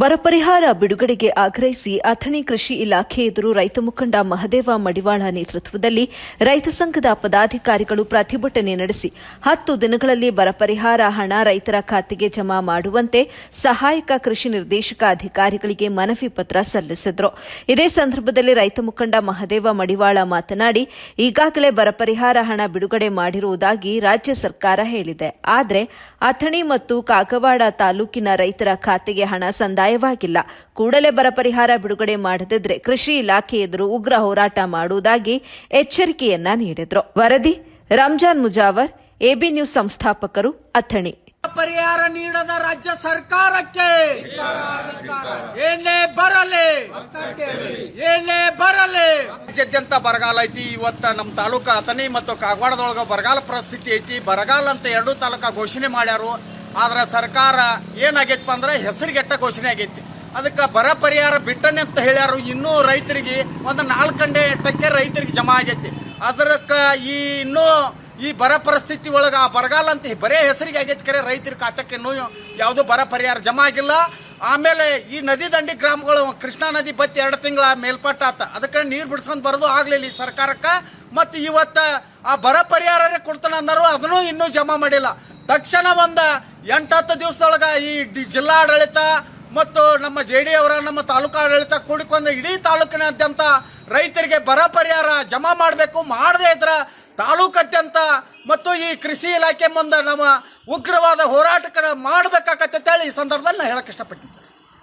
ಬರ ಪರಿಹಾರ ಬಿಡುಗಡೆಗೆ ಆಗ್ರಹಿಸಿ ಅಥಣಿ ಕೃಷಿ ಇಲಾಖೆ ಎದುರು ರೈತ ಮುಖಂಡ ಮಹದೇವ ಮಡಿವಾಳ ನೇತೃತ್ವದಲ್ಲಿ ರೈತ ಸಂಘದ ಪದಾಧಿಕಾರಿಗಳು ಪ್ರತಿಭಟನೆ ನಡೆಸಿ 10 ದಿನಗಳಲ್ಲಿ ಬರ ಪರಿಹಾರ ಹಣ ರೈತರ ಖಾತೆಗೆ ಜಮಾ ಮಾಡುವಂತೆ ಸಹಾಯಕ ಕೃಷಿ ನಿರ್ದೇಶಕ ಅಧಿಕಾರಿಗಳಿಗೆ ಮನವಿ ಪತ್ರ ಸಲ್ಲಿಸಿದರು. ಇದೇ ಸಂದರ್ಭದಲ್ಲಿ ರೈತ ಮುಖಂಡ ಮಹದೇವ ಮಡಿವಾಳ ಮಾತನಾಡಿ, ಈಗಾಗಲೇ ಬರ ಪರಿಹಾರ ಹಣ ಬಿಡುಗಡೆ ಮಾಡಿರುವುದಾಗಿ ರಾಜ್ಯ ಸರ್ಕಾರ ಹೇಳಿದೆ. ಆದರೆ ಅಥಣಿ ಮತ್ತು ಕಾಗವಾಡ ತಾಲೂಕಿನ ರೈತರ ಖಾತೆಗೆ ಹಣ ಸಂದಾಯವಾಗಿಲ್ಲ. ಕೂಡಲೇ ಬರ ಪರಿಹಾರ ಬಿಡುಗಡೆ ಮಾಡದಿದ್ದರೆ ಕೃಷಿ ಇಲಾಖೆ ಎದುರು ಉಗ್ರ ಹೋರಾಟ ಮಾಡುವುದಾಗಿ ಎಚ್ಚರಿಕೆಯನ್ನ ನೀಡಿದರು. ವರದಿ ರಂಜಾನ್ ಮುಜಾವರ್, ಎಬಿ ನ್ಯೂಸ್ ಸಂಸ್ಥಾಪಕರು, ಅಥಣಿ. ಪರಿಹಾರ ನೀಡದ ರಾಜ್ಯ ಸರ್ಕಾರಕ್ಕೆ ಏನೇ ಬರಲಿ ರಾಜ್ಯಾದ್ಯಂತ ಬರಗಾಲ ಐತಿ. ಇವತ್ತ ನಮ್ಮ ತಾಲೂಕ ಅಥಣಿ ಮತ್ತು ಕಾಗವಾಡದೊಳಗ ಬರಗಾಲ ಪರಿಸ್ಥಿತಿ ಐತಿ. ಬರಗಾಲ ಅಂತ 2 ತಾಲೂಕ ಘೋಷಣೆ ಮಾಡ್ಯಾರು. ಆದ್ರೆ ಸರ್ಕಾರ ಏನಾಗೈತಪ್ಪ ಅಂದ್ರೆ ಹೆಸರಿಗೆಟ್ಟ ಘೋಷಣೆ ಆಗೈತಿ. ಅದಕ್ಕೆ ಬರ ಪರಿಹಾರ ಬಿಟ್ಟನೆ ಅಂತ ಹೇಳ್ಯಾರು. ಇನ್ನೂ ರೈತರಿಗೆ ಒಂದು 4 ರೈತರಿಗೆ ಜಮಾ ಆಗೈತಿ. ಅದಕ್ಕೆ ಇನ್ನೂ ಈ ಬರ ಪರಿಸ್ಥಿತಿ ಒಳಗೆ ಆ ಬರಗಾಲ ಅಂತ ಬರೇ ಹೆಸರಿಗೆ ಆಗೈತಿ. ಕರೆ ರೈತರ ಖಾತೆಗೆ ಇನ್ನೂ ಯಾವುದೂ ಬರ ಪರಿಹಾರ ಜಮಾ ಆಗಿಲ್ಲ. ಆಮೇಲೆ ಈ ನದಿ ದಂಡಿ ಗ್ರಾಮಗಳು ಕೃಷ್ಣಾ ನದಿ ಬತ್ತಿ 2 ತಿಂಗಳ ಮೇಲ್ಪಟ್ಟ ಆತ. ಅದಕ್ಕೆ ನೀರು ಬಿಡ್ಸ್ಕೊಂಡು ಬರೋದು ಆಗಲಿಲ್ಲ ಈ ಸರ್ಕಾರಕ್ಕೆ. ಮತ್ತು ಇವತ್ತು ಆ ಬರ ಪರಿಹಾರನೇ ಕೊಡ್ತಾನೆ ಅಂದರು, ಅದನ್ನೂ ಇನ್ನೂ ಜಮಾ ಮಾಡಿಲ್ಲ. ತಕ್ಷಣ ಒಂದು 8-10 ದಿವಸದೊಳಗೆ ಈ ಜಿಲ್ಲಾಡಳಿತ ಮತ್ತು ನಮ್ಮ JD ಅವರ ನಮ್ಮ ತಾಲೂಕು ಆಡಳಿತ ಕೂಡಿಕೊಂಡು ಇಡೀ ತಾಲೂಕಿನಾದ್ಯಂತ ರೈತರಿಗೆ ಬರ ಪರಿಹಾರ ಜಮಾ ಮಾಡಬೇಕು. ಮಾಡದೇ ಇದ್ರೆ ತಾಲೂಕಾದ್ಯಂತ ಮತ್ತು ಈ ಕೃಷಿ ಇಲಾಖೆ ಮುಂದೆ ನಮ್ಮ ಉಗ್ರವಾದ ಹೋರಾಟಕ್ಕೆ ಮಾಡಬೇಕಾಗತ್ತೆ ಹೇಳಿ ಈ ಸಂದರ್ಭದಲ್ಲಿ ನಾನು ಹೇಳಕ್ಕೆ ಇಷ್ಟಪಟ್ಟಿದ್ದೆ.